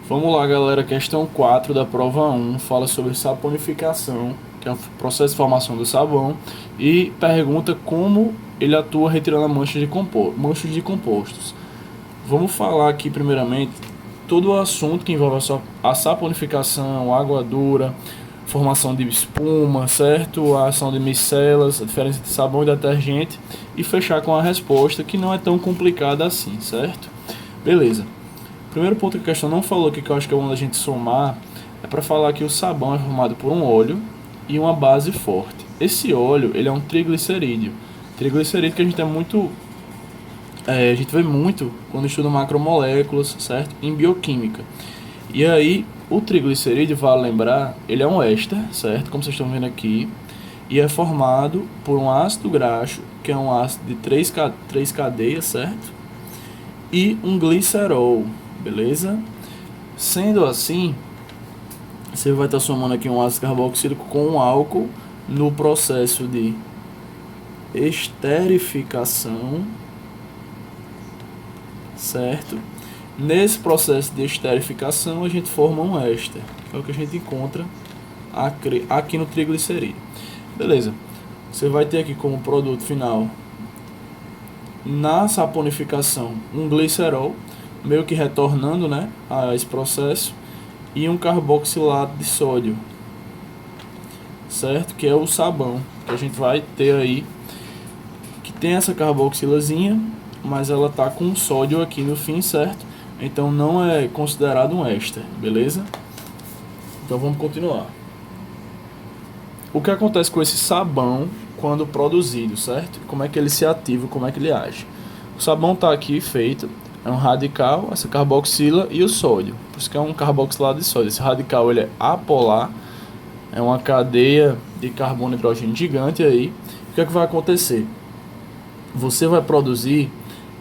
Vamos lá, galera. Questão 4 da prova 1 fala sobre saponificação, que é o processo de formação do sabão, e pergunta como ele atua retirando manchas de compostos. Vamos falar aqui, primeiramente, todo o assunto que envolve a saponificação, a água dura, formação de espuma, certo? A ação de micelas, a diferença entre sabão e detergente, e fechar com a resposta, que não é tão complicada assim, certo? Beleza. O primeiro ponto que a questão não falou aqui, que eu acho que é bom da gente somar, é para falar que o sabão é formado por um óleo e uma base forte. Esse óleo, ele é um triglicerídeo. Triglicerídeo que a gente vê muito quando estuda macromoléculas, certo? Em bioquímica. E aí, o triglicerídeo, vale lembrar, ele é um éster, certo? Como vocês estão vendo aqui. E é formado por um ácido graxo, que é um ácido de três cadeias, certo? E um glicerol, beleza? Sendo assim, você vai estar somando aqui um ácido carboxílico com um álcool no processo de esterificação, certo? Nesse processo de esterificação, a gente forma um éster, que é o que a gente encontra aqui no triglicerídeo. Beleza. Você vai ter aqui como produto final, na saponificação, um glicerol, meio que retornando, né, a esse processo, e um carboxilato de sódio, certo? Que é o sabão que a gente vai ter aí, que tem essa carboxilazinha, mas ela tá com sódio aqui no fim, certo? Então não é considerado um éster, beleza? Então vamos continuar. O que acontece com esse sabão quando produzido, certo? Como é que ele se ativa, como é que ele age? O sabão está aqui feito, é um radical, essa carboxila e o sódio. Por isso que é um carboxilato de sódio. Esse radical ele é apolar, é uma cadeia de carbono e hidrogênio gigante aí. O que é que vai acontecer? Você vai produzir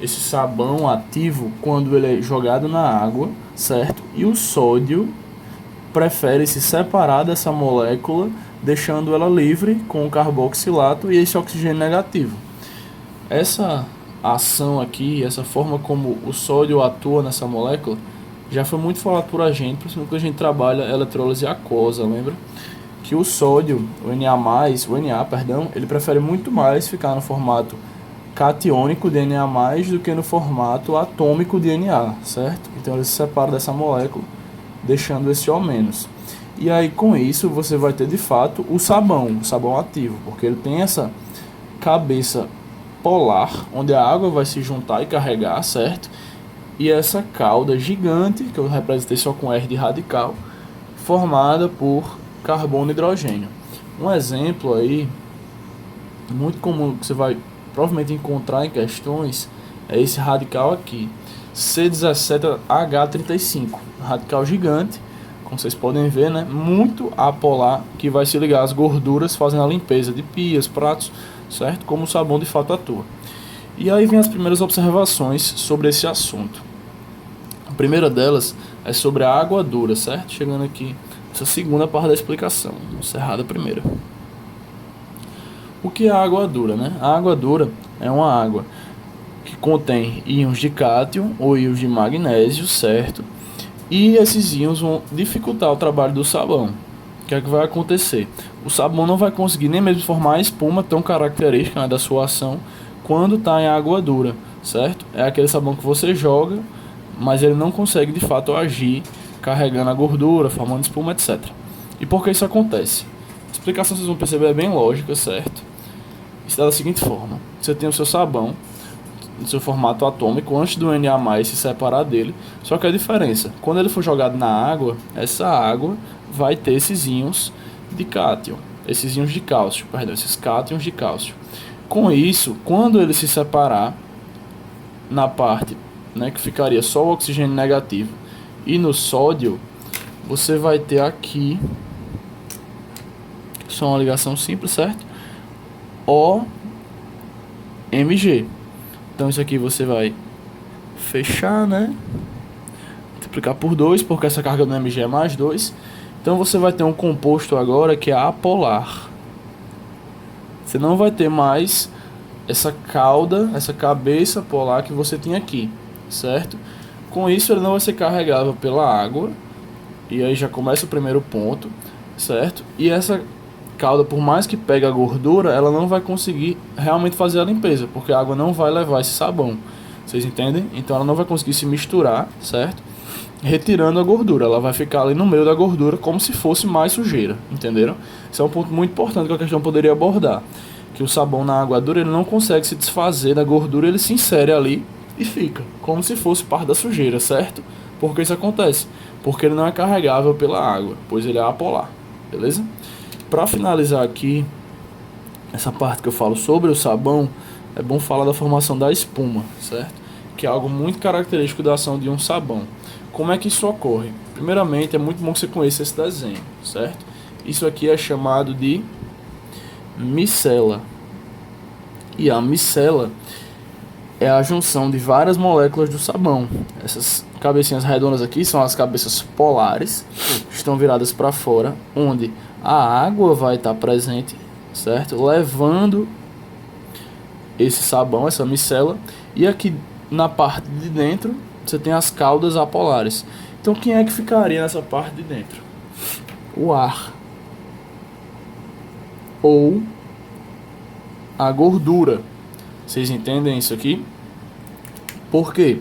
esse sabão ativo quando ele é jogado na água, certo? E o sódio prefere se separar dessa molécula, deixando ela livre com o carboxilato e esse oxigênio negativo. Essa ação aqui, essa forma como o sódio atua nessa molécula, já foi muito falado por a gente, principalmente quando a gente trabalha eletrólise aquosa, lembra? Que o sódio, o Na, perdão, ele prefere muito mais ficar no formato catiônico de Na+, do que no formato atômico de Na, certo? Então ele se separa dessa molécula, deixando esse O-. E aí com isso você vai ter de fato o sabão ativo, porque ele tem essa cabeça polar, onde a água vai se juntar e carregar, certo? E essa cauda gigante, que eu representei só com R de radical, formada por carbono e hidrogênio. Um exemplo aí, muito comum, que você vai provavelmente encontrar em questões, é esse radical aqui, C17H35, radical gigante, como vocês podem ver, né, muito apolar, que vai se ligar às gorduras, fazendo a limpeza de pias, pratos, certo? Como o sabão de fato atua. E aí vem as primeiras observações sobre esse assunto. A primeira delas é sobre a água dura, certo? Chegando aqui, essa segunda parte da explicação, encerrada a primeira. O que é a água dura, né? A água dura é uma água que contém íons de cátio ou íons de magnésio, certo? E esses íons vão dificultar o trabalho do sabão. O que é que vai acontecer? O sabão não vai conseguir nem mesmo formar a espuma tão característica, né, da sua ação quando está em água dura, certo? É aquele sabão que você joga, mas ele não consegue de fato agir carregando a gordura, formando espuma, etc. E por que isso acontece? A explicação vocês vão perceber é bem lógica, certo? Está da seguinte forma: você tem o seu sabão no seu formato atômico antes do Na+ se separar dele, só que a diferença, quando ele for jogado na água, essa água vai ter esses íons de cálcio, esses cátions de cálcio. Com isso, quando ele se separar na parte, né, que ficaria só o oxigênio negativo e no sódio, você vai ter aqui só uma ligação simples, certo? OMG. Então isso aqui você vai fechar, né? Multiplicar por 2, porque essa carga do Mg é mais 2. Então você vai ter um composto agora que é apolar. Você não vai ter mais essa cauda, essa cabeça polar que você tinha aqui, certo? Com isso ele não vai ser carregável pela água, e aí já começa o primeiro ponto, certo? E essa calda, por mais que pegue a gordura, ela não vai conseguir realmente fazer a limpeza, porque a água não vai levar esse sabão. Vocês entendem? Então ela não vai conseguir se misturar, certo? Retirando a gordura, ela vai ficar ali no meio da gordura como se fosse mais sujeira, entenderam? Esse é um ponto muito importante que a questão poderia abordar, que o sabão na água dura ele não consegue se desfazer da gordura, ele se insere ali e fica como se fosse parte da sujeira, certo? Por que isso acontece? Porque ele não é carregável pela água, pois ele é apolar, beleza? Para finalizar aqui essa parte que eu falo sobre o sabão, é bom falar da formação da espuma, certo? Que é algo muito característico da ação de um sabão. Como é que isso ocorre? Primeiramente, é muito bom que você conheça esse desenho, certo? Isso aqui é chamado de micela. E a micela é a junção de várias moléculas do sabão. Essas cabecinhas redondas aqui são as cabeças polares, que estão viradas para fora, onde a água vai estar presente, certo? Levando esse sabão, essa micela, e aqui na parte de dentro você tem as caudas apolares. Então quem é que ficaria nessa parte de dentro? O ar ou a gordura. Vocês entendem isso aqui? Por quê?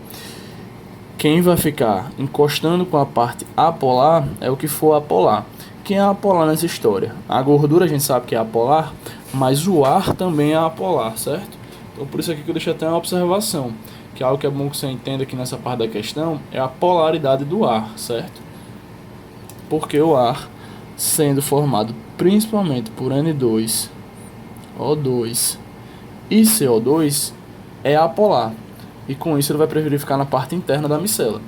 Quem vai ficar encostando com a parte apolar é o que for apolar. Quem é apolar nessa história? A gordura a gente sabe que é apolar, mas o ar também é apolar, certo? Então por isso aqui que eu deixo até uma observação, que é algo que é bom que você entenda aqui nessa parte da questão, é a polaridade do ar, certo? Porque o ar, sendo formado principalmente por N2, O2 e CO2, é apolar. E com isso ele vai preferir ficar na parte interna da micela.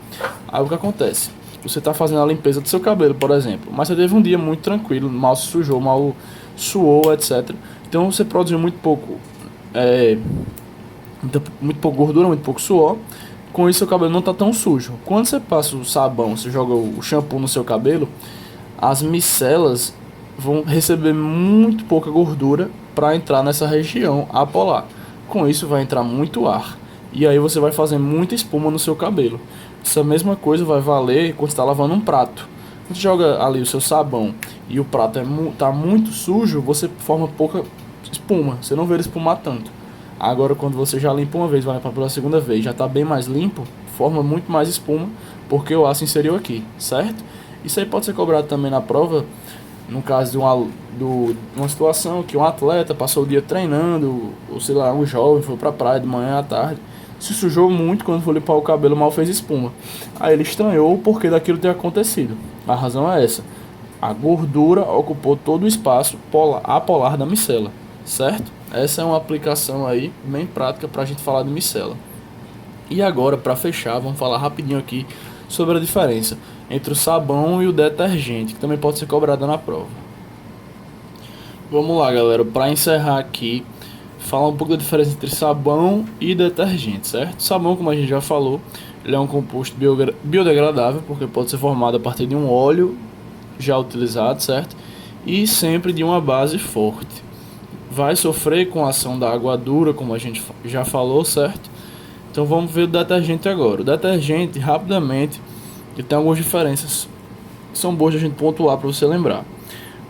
Aí o que acontece? Você está fazendo a limpeza do seu cabelo, por exemplo, mas você teve um dia muito tranquilo, mal se sujou, mal suou, etc. Então você produziu muito pouco gordura, muito pouco suor. Com isso seu cabelo não está tão sujo. Quando você passa o sabão, você joga o shampoo no seu cabelo, as micelas vão receber muito pouca gordura para entrar nessa região apolar. Com isso vai entrar muito ar. E aí você vai fazer muita espuma no seu cabelo. Essa mesma coisa vai valer quando você está lavando um prato. Quando você joga ali o seu sabão e o prato está muito sujo, você forma pouca espuma. Você não vê ele espumar tanto. Agora quando você já limpa uma vez, vai limpar pela segunda vez, já está bem mais limpo, forma muito mais espuma, porque o ar se inseriu aqui, certo? Isso aí pode ser cobrado também na prova, no caso de uma situação que um atleta passou o dia treinando, ou sei lá, um jovem foi pra praia de manhã à tarde, se sujou muito quando foi limpar o cabelo, mal fez espuma. Aí ele estranhou o porquê daquilo ter acontecido. A razão é essa: a gordura ocupou todo o espaço apolar da micela, certo? Essa é uma aplicação aí bem prática para a gente falar de micela. E agora, para fechar, vamos falar rapidinho aqui sobre a diferença entre o sabão e o detergente, que também pode ser cobrada na prova. Vamos lá, galera, para encerrar aqui, falar um pouco da diferença entre sabão e detergente, certo? Sabão, como a gente já falou, ele é um composto biodegradável, porque pode ser formado a partir de um óleo já utilizado, certo? E sempre de uma base forte. Vai sofrer com a ação da água dura, como a gente já falou, certo? Então vamos ver o detergente agora. O detergente, rapidamente, ele tem algumas diferenças que são boas de a gente pontuar para você lembrar.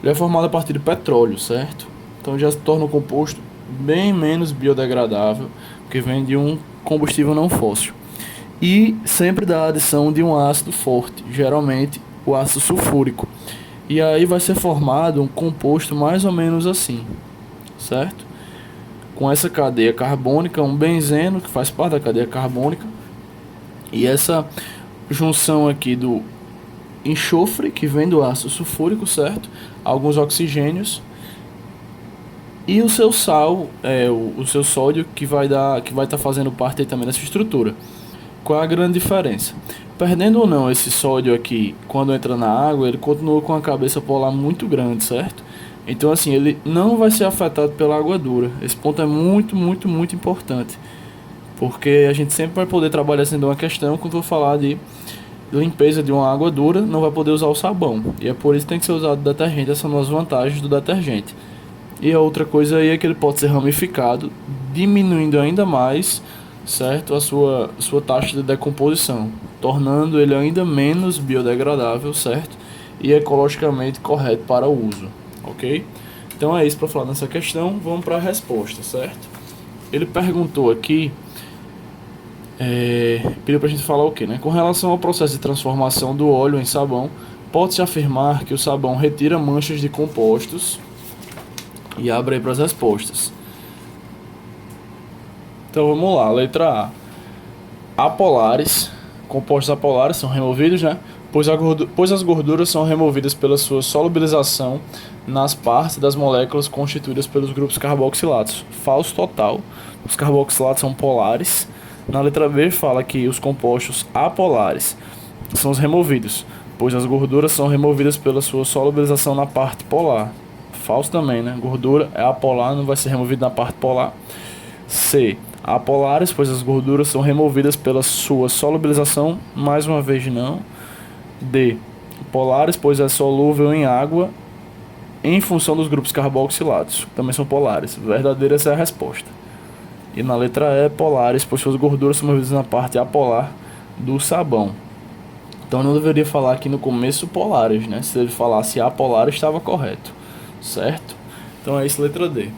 Ele é formado a partir de petróleo, certo? Então já se torna um composto bem menos biodegradável, porque vem de um combustível não fóssil. E sempre dá a adição de um ácido forte, geralmente o ácido sulfúrico. E aí vai ser formado um composto mais ou menos assim, certo? Com essa cadeia carbônica, um benzeno que faz parte da cadeia carbônica, e essa junção aqui do enxofre que vem do ácido sulfúrico, certo? Alguns oxigênios e o seu sal, o seu sódio que vai estar fazendo parte aí também dessa estrutura. Qual é a grande diferença? Perdendo ou não esse sódio aqui, quando entra na água, ele continua com a cabeça polar muito grande, certo? Então assim, ele não vai ser afetado pela água dura. Esse ponto é muito, muito, muito importante, porque a gente sempre vai poder trabalhar sendo uma questão quando eu falar de limpeza de uma água dura, não vai poder usar o sabão. E é por isso que tem que ser usado o detergente. Essas são as vantagens do detergente. E a outra coisa aí é que ele pode ser ramificado, diminuindo ainda mais, certo, a sua taxa de decomposição. tornando ele ainda menos biodegradável, certo? E ecologicamente correto para o uso, ok? Então é isso para falar nessa questão. Vamos para a resposta, certo? Ele perguntou aqui, pediu para a gente falar o quê, né? Com relação ao processo de transformação do óleo em sabão, pode-se afirmar que o sabão retira manchas de compostos. E abre aí para as respostas. Então vamos lá, letra A. Apolares, compostos apolares são removidos, né? Pois as gorduras são removidas pela sua solubilização nas partes das moléculas constituídas pelos grupos carboxilados. Falso total. Os carboxilados são polares. Na letra B fala que os compostos apolares são os removidos, pois as gorduras são removidas pela sua solubilização na parte polar. Falso também, né? Gordura é apolar, não vai ser removida na parte polar. C. Apolares, pois as gorduras são removidas pela sua solubilização, mais uma vez não. D. Polares, pois é solúvel em água em função dos grupos carboxilados, também são polares. Verdadeira, essa é a resposta. E na letra E, polares, pois suas gorduras são removidas na parte apolar do sabão. Então não deveria falar aqui no começo polares, né? Se ele falasse apolar, estava correto, certo? Então é isso, letra D.